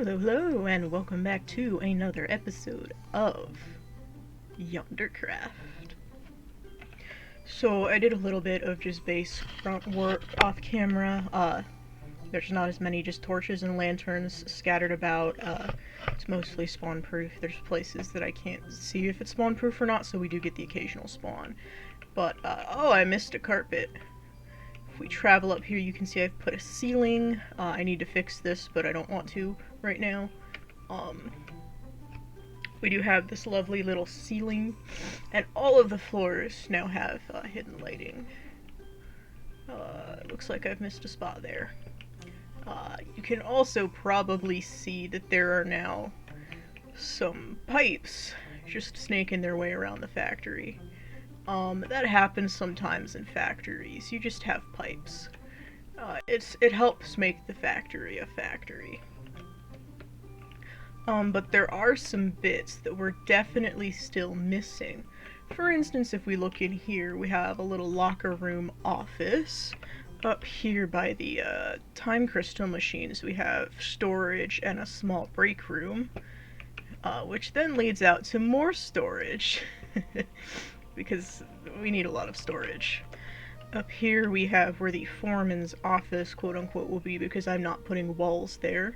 Hello, and welcome back to another episode of Yondercraft. So I did a little bit of just base grunt work off camera. There's not as many just torches and lanterns scattered about. It's mostly spawn proof. There's places that I can't see if it's spawn proof or not, so we do get the occasional spawn. But, oh, I missed a carpet. If we travel up here, you can see I've put a ceiling. I need to fix this, but I don't want to right now. We do have this lovely little ceiling, and all of the floors now have hidden lighting. Looks like I've missed a spot there. You can also probably see that there are now some pipes just snaking their way around the factory. That happens sometimes in factories. You just have pipes. It helps make the factory a factory. But there are some bits that we're definitely still missing. For instance, if we look in here, we have a little locker room office. Up here by the time crystal machines, we have storage and a small break room, which then leads out to more storage. Because we need a lot of storage. Up here we have where the foreman's office, quote-unquote, will be, because I'm not putting walls there.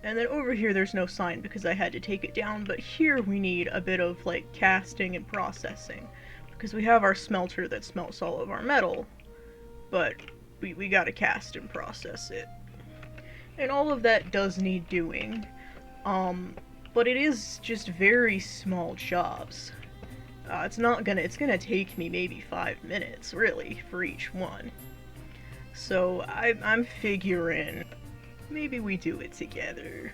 And then over here there's no sign because I had to take it down, but here we need a bit of, like, casting and processing. Because we have our smelter that smelts all of our metal, but we gotta cast and process it. And all of that does need doing, but it is just very small jobs. It's gonna take me maybe 5 minutes, really, for each one. So I'm figuring maybe we do it together.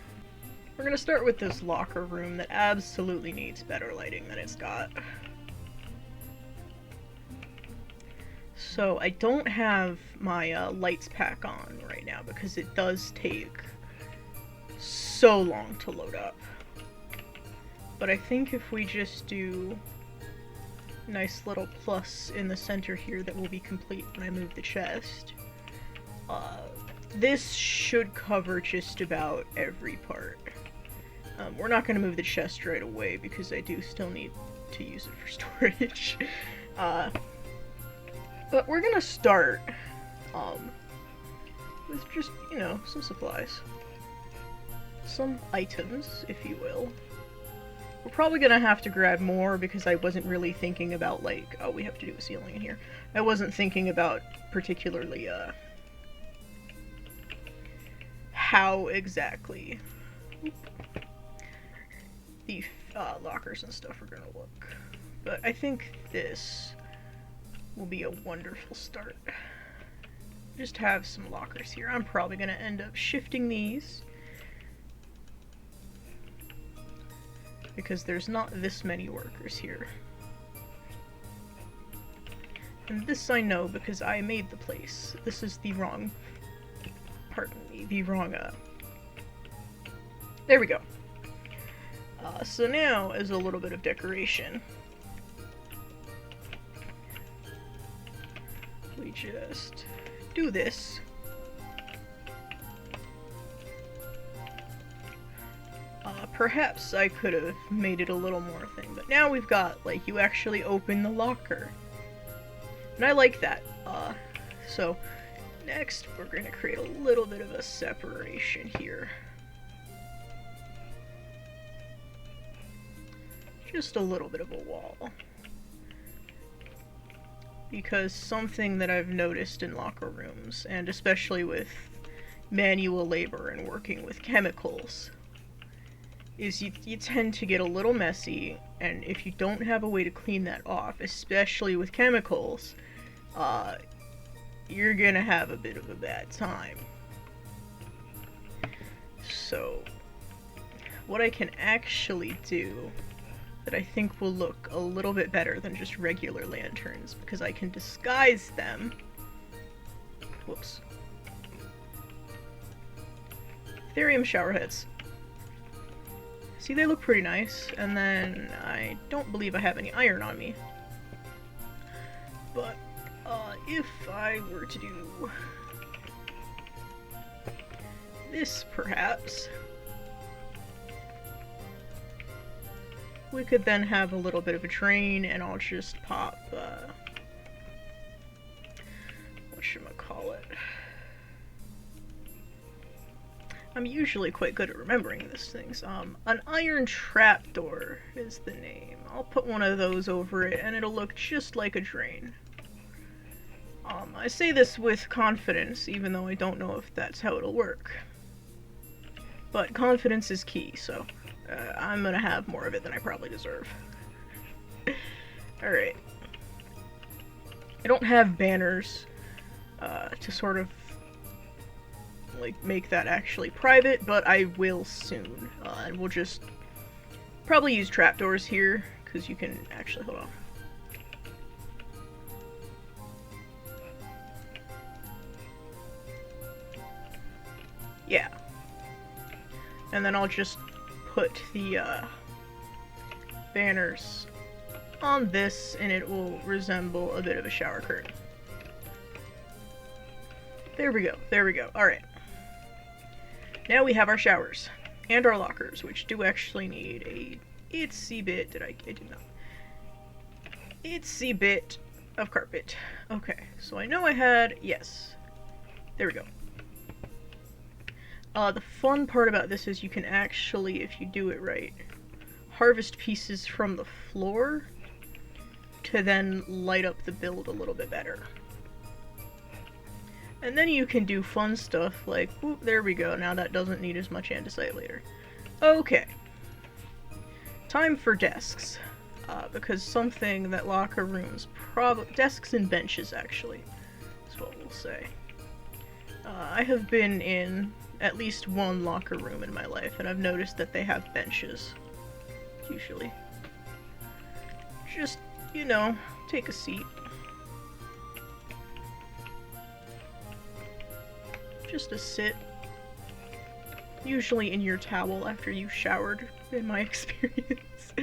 We're gonna start with this locker room that absolutely needs better lighting than it's got. So I don't have my lights pack on right now because it does take so long to load up. But I think if we just do nice little plus in the center here that will be complete when I move the chest. This should cover just about every part. We're not going to move the chest right away because I do still need to use it for storage. But we're going to start with just, you know, some supplies. Some items, if you will. We're probably gonna have to grab more because I wasn't really thinking about, like, oh, we have to do a ceiling in here. I wasn't thinking about particularly, how exactly the lockers and stuff are gonna look. But I think this will be a wonderful start. Just have some lockers here. I'm probably gonna end up shifting these, because there's not this many workers here. And this I know because I made the place. This is the wrong, pardon me, the wrong, there we go. So now, as a little bit of decoration, we just do this. Perhaps I could have made it a little more thing, but now we've got, like, you actually open the locker. And I like that. So, next we're going to create a little bit of a separation here. Just a little bit of a wall. Because something that I've noticed in locker rooms, and especially with manual labor and working with chemicals, is you tend to get a little messy, and if you don't have a way to clean that off, especially with chemicals, you're gonna have a bit of a bad time. So, what I can actually do that I think will look a little bit better than just regular lanterns, because I can disguise them. Whoops. Therium showerheads. See, they look pretty nice, and then I don't believe I have any iron on me. But, if I were to do this, perhaps, we could then have a little bit of a drain, and I'll just pop, whatchamacallit. I'm usually quite good at remembering these things. An iron trapdoor is the name. I'll put one of those over it, and it'll look just like a drain. I say this with confidence, even though I don't know if that's how it'll work. But confidence is key, so I'm gonna have more of it than I probably deserve. Alright. I don't have banners to sort of like make that actually private, but I will soon. And we'll just probably use trapdoors here, because you can actually, hold on. Yeah. And then I'll just put the banners on this, and it will resemble a bit of a shower curtain. There we go, there we go. Alright. Now we have our showers. And our lockers, which do actually need a itsy bit, I did not. Itsy bit of carpet. Okay, so I know I had, yes. There we go. The fun part about this is you can actually, if you do it right, harvest pieces from the floor to then light up the build a little bit better. And then you can do fun stuff like, whoop, there we go, now that doesn't need as much andesite later. Okay. Time for desks. Because something that locker rooms desks and benches, actually, is what we'll say. I have been in at least one locker room in my life, and I've noticed that they have benches. Usually. Just, you know, take a seat. Just to sit. Usually in your towel after you showered, in my experience.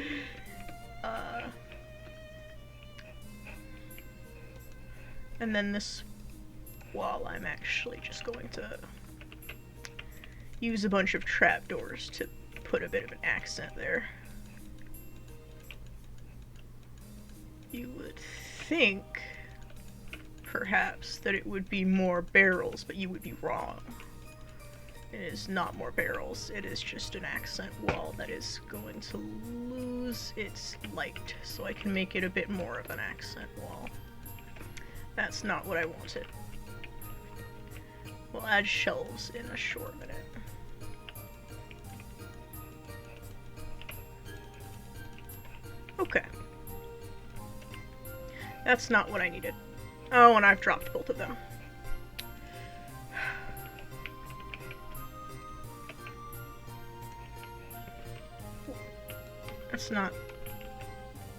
And then this wall, I'm actually just going to use a bunch of trapdoors to put a bit of an accent there. You would think, perhaps, that it would be more barrels, but you would be wrong. It is not more barrels, it is just an accent wall that is going to lose its light, so I can make it a bit more of an accent wall. That's not what I wanted. We'll add shelves in a short minute. Okay. That's not what I needed. Oh, and I've dropped both of them. That's not...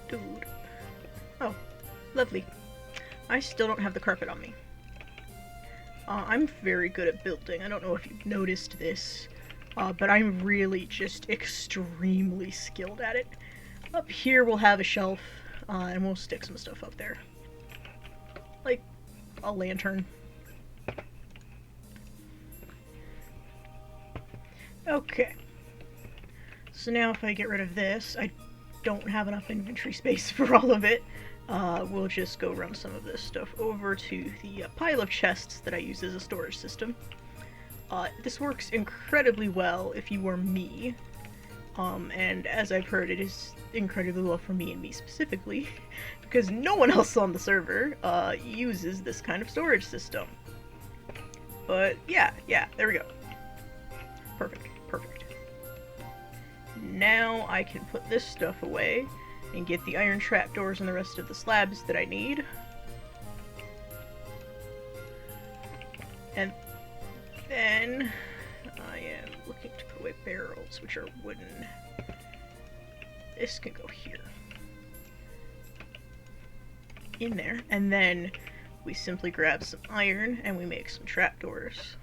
Dude. Oh, lovely. I still don't have the carpet on me. I'm very good at building. I don't know if you've noticed this, but I'm really just extremely skilled at it. Up here we'll have a shelf, and we'll stick some stuff up there. Like a lantern. Okay. So now if I get rid of this, I don't have enough inventory space for all of it. We'll just go run some of this stuff over to the pile of chests that I use as a storage system. This works incredibly well if you are me. And as I've heard, it is incredibly well for me and me specifically, because no one else on the server uses this kind of storage system. But yeah, there we go. Perfect, perfect. Now I can put this stuff away and get the iron trapdoors and the rest of the slabs that I need. And then I am looking to put away barrels, which are wooden. This can go here. In there. And then we simply grab some iron and we make some trapdoors.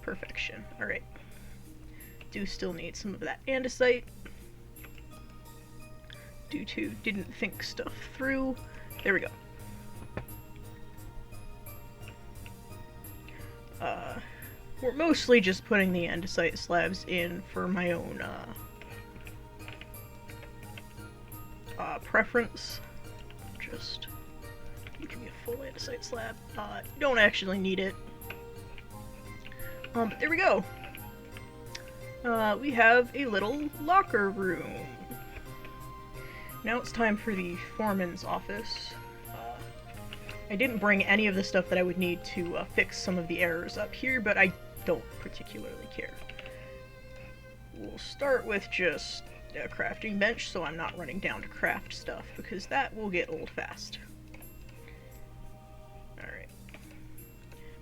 Perfection. Alright. Do still need some of that andesite. Due to didn't think stuff through. There we go. we're mostly just putting the andesite slabs in for my own preference. Just give me a full andesite slab. You don't actually need it. But there we go. We have a little locker room. Now it's time for the foreman's office. I didn't bring any of the stuff that I would need to fix some of the errors up here, but I don't particularly care. We'll start with just a crafting bench, so I'm not running down to craft stuff, because that will get old fast. Alright.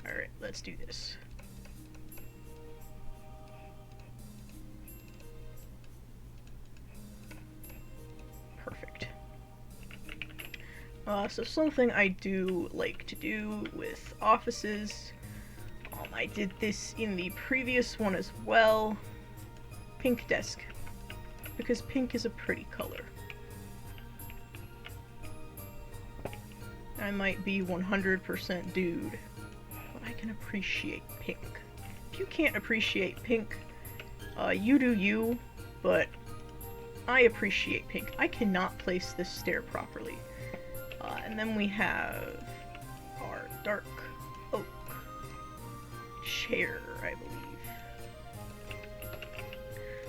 Alright, let's do this. Perfect. So something I do like to do with offices, I did this in the previous one as well, pink desk, because pink is a pretty color. I might be 100% dude, but I can appreciate pink. If you can't appreciate pink, you do you, but I appreciate pink. I cannot place this stair properly. And then we have our dark oak chair, I believe.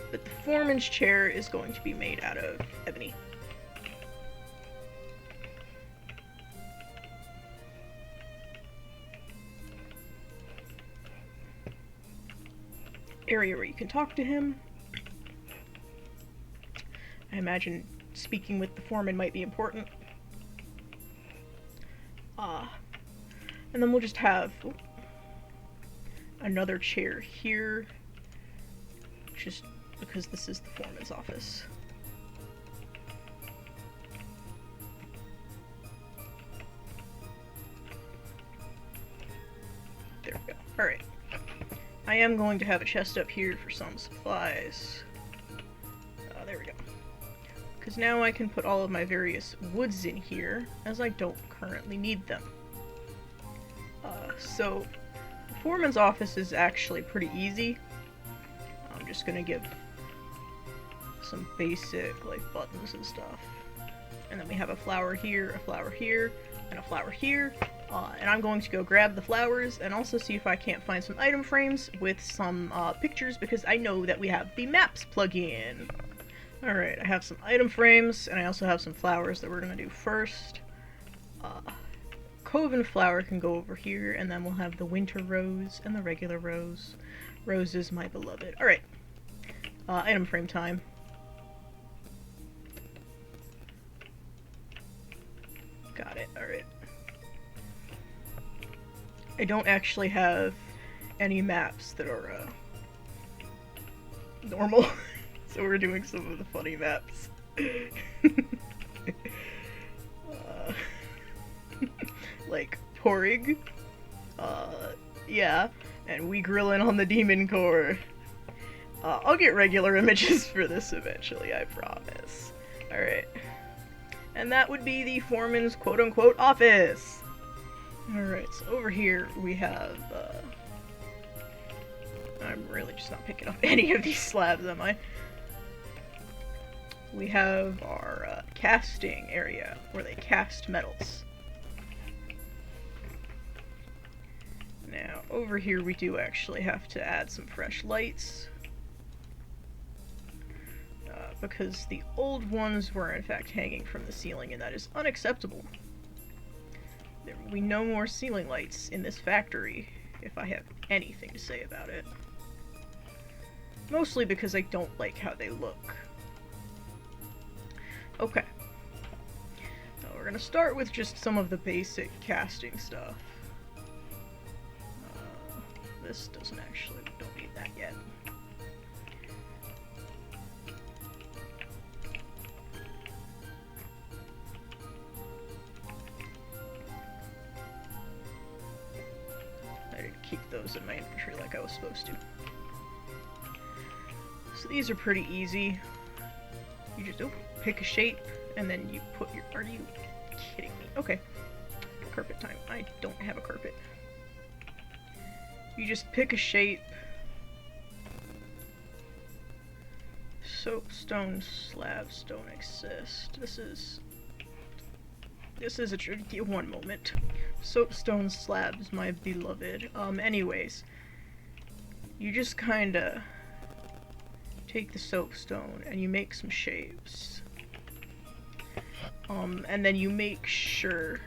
But the foreman's chair is going to be made out of ebony. Area where you can talk to him. I imagine speaking with the foreman might be important. And then we'll just have another chair here, just because this is the foreman's office. There we go. Alright. I am going to have a chest up here for some supplies. There we go. Because now I can put all of my various woods in here, as I don't currently need them. So, the foreman's office is actually pretty easy. I'm just gonna give some basic, like, buttons and stuff. And then we have a flower here, and a flower here. And I'm going to go grab the flowers and also see if I can't find some item frames with some pictures, because I know that we have the maps plugin. Alright, I have some item frames, and I also have some flowers that we're gonna do first. Coven flower can go over here, and then we'll have the winter rose and the regular rose. Rose is my beloved. Alright. Item frame time. Got it, alright. I don't actually have any maps that are, normal. So we're doing some of the funny maps. Like Porig. Yeah. And we grillin' on the demon core. I'll get regular images for this eventually, I promise. Alright. And that would be the foreman's quote-unquote office. Alright, so over here we have, I'm really just not picking up any of these slabs, am I? We have our casting area, where they cast metals. Now, over here we do actually have to add some fresh lights. Because the old ones were in fact hanging from the ceiling, and that is unacceptable. There will be no more ceiling lights in this factory, if I have anything to say about it. Mostly because I don't like how they look. Okay. Now we're gonna start with just some of the basic casting stuff. This doesn't actually, we don't need that yet. I didn't keep those in my inventory like I was supposed to. So these are pretty easy. You just pick a shape, and then you put your... Are you kidding me? Okay. Carpet time. I don't have a carpet. You just pick a shape. Soapstone slabs don't exist. This is a tricky one moment. Soapstone slabs, my beloved. Anyways, you just kinda take the soapstone and you make some shapes. And then you make sure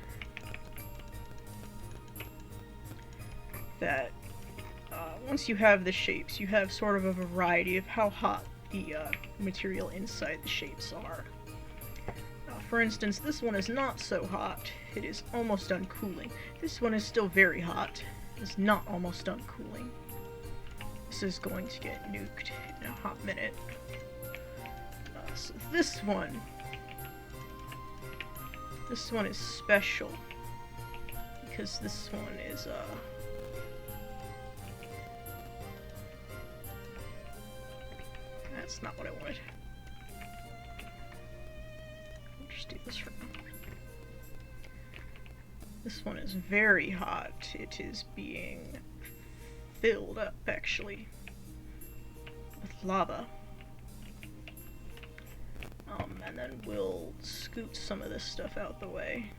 that once you have the shapes, you have sort of a variety of how hot the material inside the shapes are. For instance, this one is not so hot. It is almost done cooling. This one is still very hot. It's not almost done cooling. This is going to get nuked in a hot minute. So this one is special because this one is that's not what I wanted. I'll just do this for now. This one is very hot. It is being filled up, actually, with lava. And then we'll scoot some of this stuff out the way.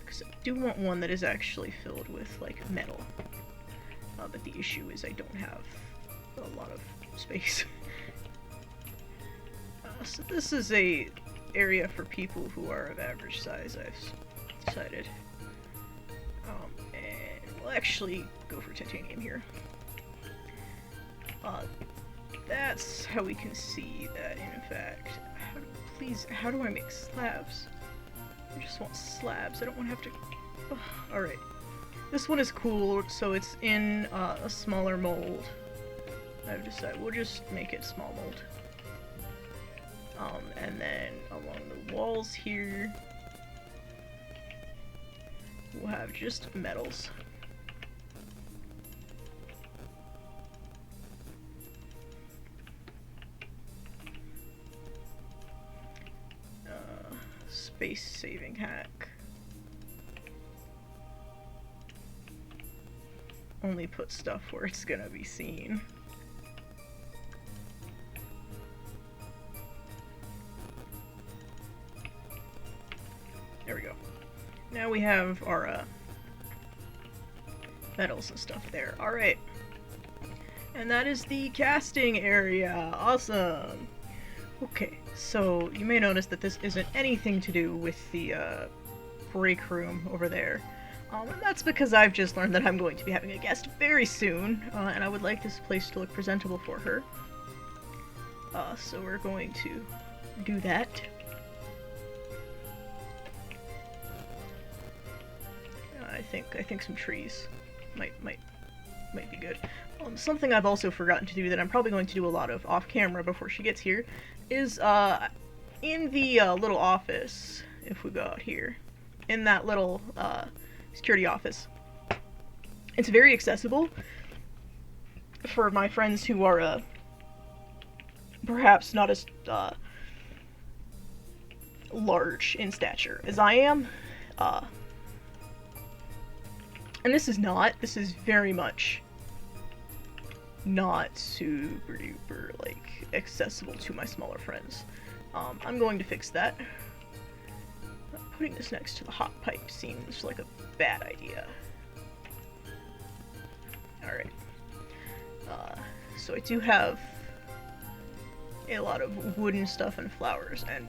Because I do want one that is actually filled with, like, metal. But the issue is I don't have a lot of space. So this is a area for people who are of average size, I've decided. And we'll actually go for titanium here. That's how we can see that, in fact, how do I make slabs? I just want slabs, I don't want to have to... Alright. This one is cool, so it's in a smaller mold. I've decided we'll just make it small mold. And then along the walls here, we'll have just metals. Space-saving hack. Only put stuff where it's gonna be seen. There we go. Now we have our metals and stuff there. Alright. And that is the casting area. Awesome! Okay, so you may notice that this isn't anything to do with the break room over there. And that's because I've just learned that I'm going to be having a guest very soon, and I would like this place to look presentable for her. So we're going to do that. I think some trees might be good. Something I've also forgotten to do that I'm probably going to do a lot of off camera before she gets here is in the little office. If we go out here, in that little security office, it's very accessible for my friends who are perhaps not as large in stature as I am. And this is very much not super duper, like, accessible to my smaller friends. I'm going to fix that. Putting this next to the hot pipe seems like a bad idea. Alright. So I do have a lot of wooden stuff and flowers, and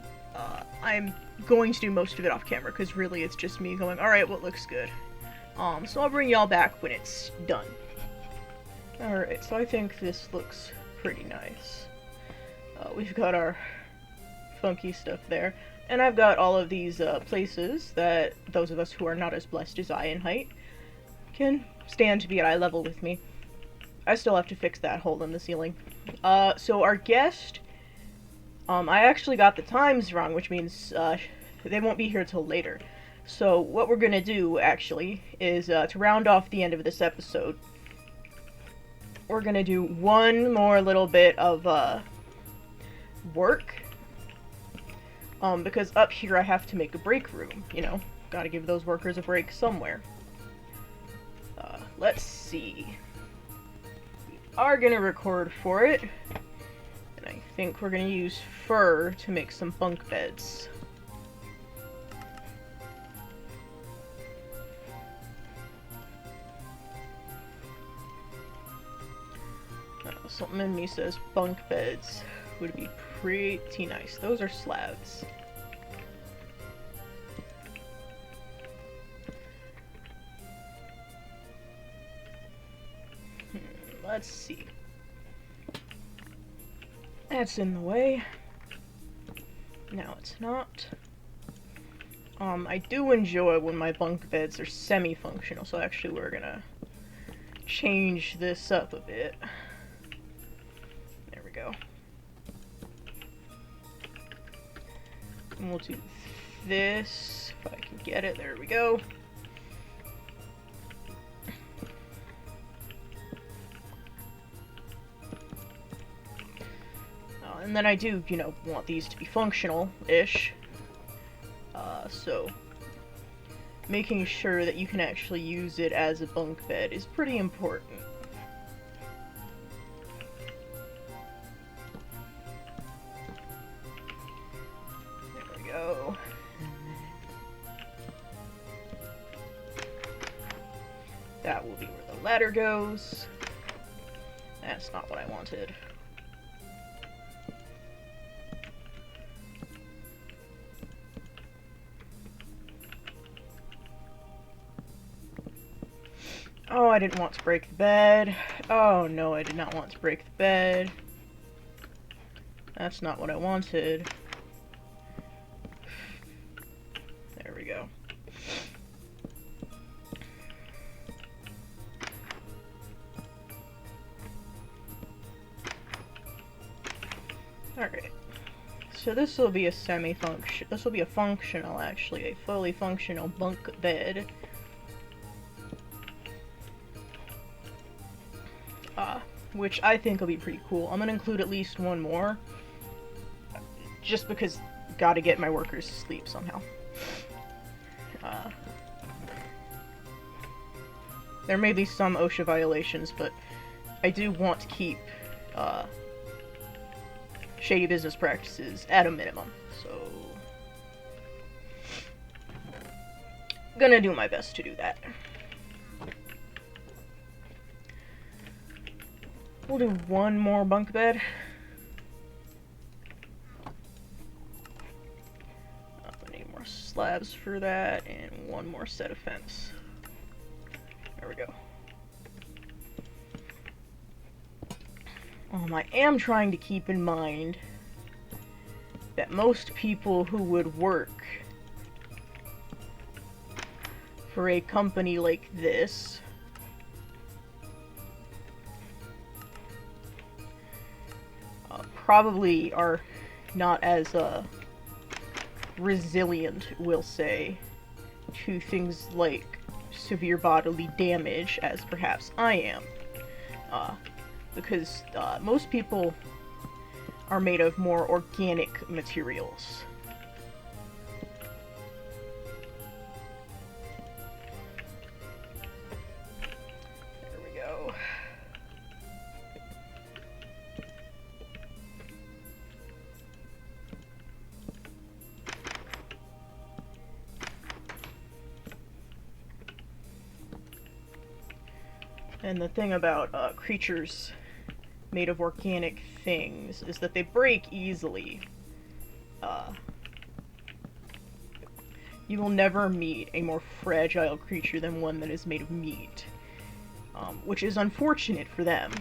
I'm going to do most of it off camera, because really it's just me going, alright, what looks good? So I'll bring y'all back when it's done. Alright, so I think this looks pretty nice. We've got our funky stuff there. And I've got all of these places that those of us who are not as blessed as I in height can stand to be at eye level with me. I still have to fix that hole in the ceiling. So our guest, I actually got the times wrong, which means they won't be here till later. So what we're gonna do, actually, is to round off the end of this episode, we're gonna do one more little bit of work. Because up here I have to make a break room, you know. Gotta give those workers a break somewhere. Let's see. We are gonna record for it. And I think we're gonna use fur to make some bunk beds. Something in me says bunk beds would be pretty nice. Those are slabs. Let's see. That's in the way. Now it's not. I do enjoy when my bunk beds are semi-functional, so actually we're gonna change this up a bit. There we go. And we'll do this, if I can get it, there we go. And then I do, you know, want these to be functional-ish. So making sure that you can actually use it as a bunk bed is pretty important. There we go. That will be where the ladder goes. That's not what I wanted. Oh, I didn't want to break the bed. Oh no, I did not want to break the bed. That's not what I wanted. There we go. Alright. So this will be a this will be a functional, actually, a fully functional bunk bed. Which I think will be pretty cool. I'm gonna include at least one more. Just because gotta get my workers to sleep somehow. There may be some OSHA violations, but I do want to keep shady business practices at a minimum, so gonna do my best to do that. We'll do one more bunk bed. I need more slabs for that, and one more set of fence. There we go. I am trying to keep in mind that most people who would work for a company like this probably are not as resilient, we'll say, to things like severe bodily damage as perhaps I am. Because most people are made of more organic materials. There we go. And the thing about creatures made of organic things is that they break easily. You will never meet a more fragile creature than one that is made of meat. Which is unfortunate for them.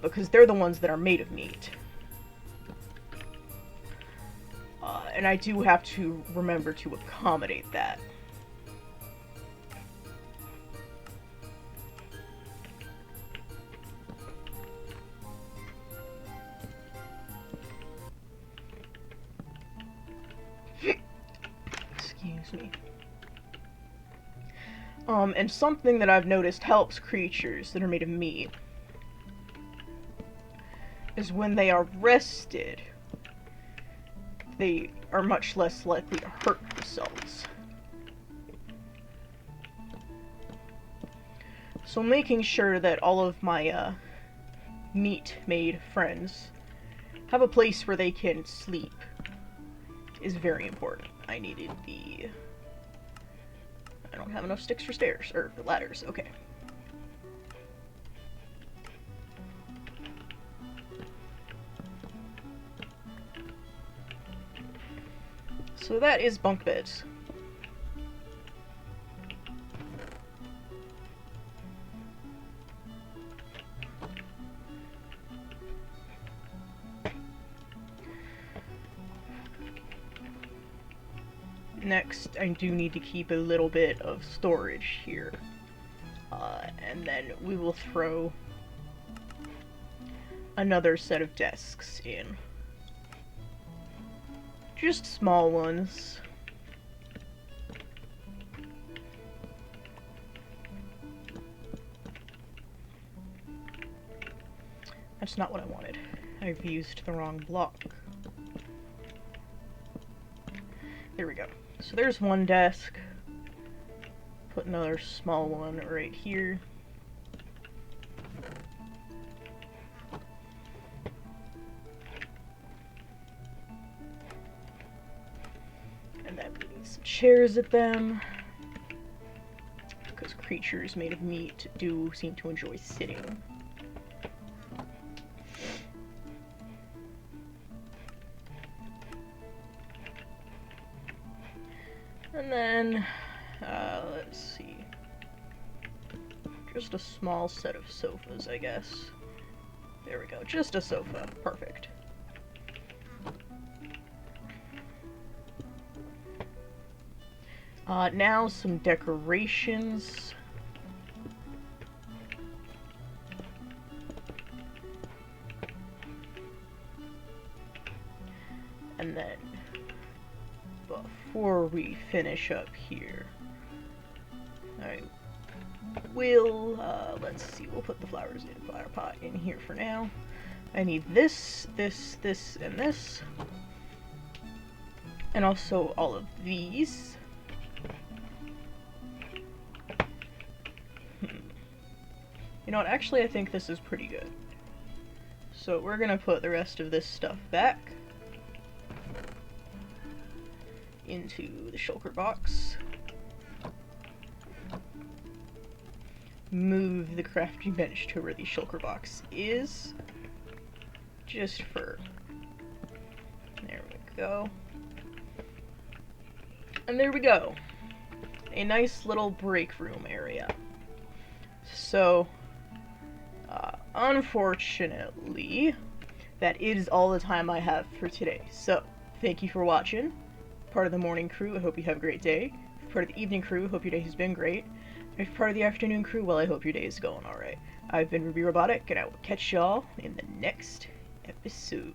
Because they're the ones that are made of meat. And I do have to remember to accommodate that. Excuse me. And something that I've noticed helps creatures that are made of meat is when they are rested, they are much less likely to hurt themselves. So making sure that all of my meat-made friends have a place where they can sleep is very important. I don't have enough sticks for stairs, or ladders, okay. So that is bunk beds. Next, I do need to keep a little bit of storage here. And then we will throw another set of desks in. Just small ones. That's not what I wanted. I've used the wrong block. There we go. So there's one desk. Put another small one right here. And then we need some chairs at them, because creatures made of meat do seem to enjoy sitting. And then, let's see, just a small set of sofas, I guess. There we go, just a sofa, perfect. Now some decorations. And then, before we finish up here, I will, let's see, we'll put the flowers in flower pot in here for now. I need this, this, this, and this. And also all of these. You know what, actually I think this is pretty good. So we're gonna put the rest of this stuff back into the shulker box. Move the crafting bench to where the shulker box is. Just for... there we go. And there we go. A nice little break room area. So, unfortunately, that is all the time I have for today. So, thank you for watching. Part of the morning crew, I hope you have a great day. Part of the evening crew, hope your day has been great. And if part of the afternoon crew, well, I hope your day is going alright. I've been Ruby Robotic, and I will catch y'all in the next episode.